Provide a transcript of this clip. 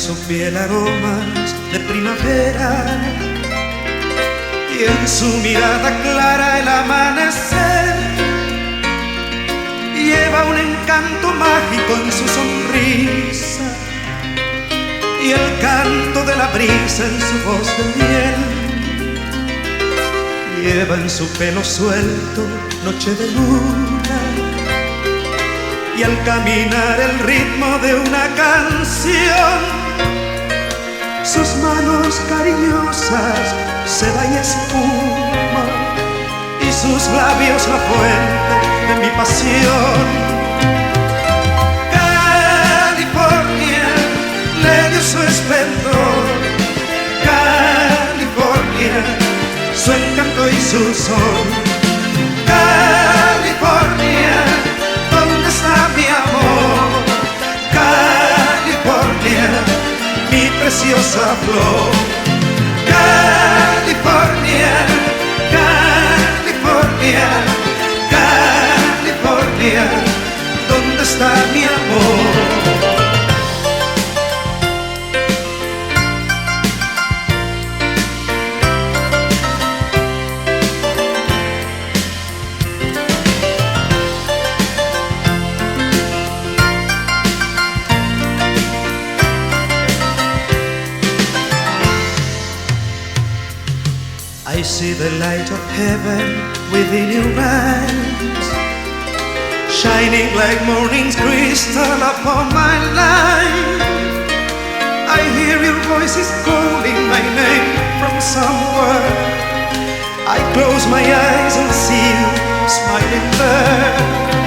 su piel aromas de primavera y en su mirada clara el amanecer. Lleva un encanto mágico en su sonrisa y el canto de la brisa en su voz de miel. Lleva en su pelo suelto noche de luna y al caminar el ritmo de una canción. Sus manos cariñosas, seda y espuma, y sus labios la fuente de mi pasión. California le dio su esplendor, California su encanto y su sol. California, ¿dónde está mi amor? California, mi preciosa flor. California, California, California, ¿dónde está mi amor? I see the light of heaven within your eyes, shining like morning's crystal upon my life. I hear your voices calling my name from somewhere. I close my eyes and see you smiling there.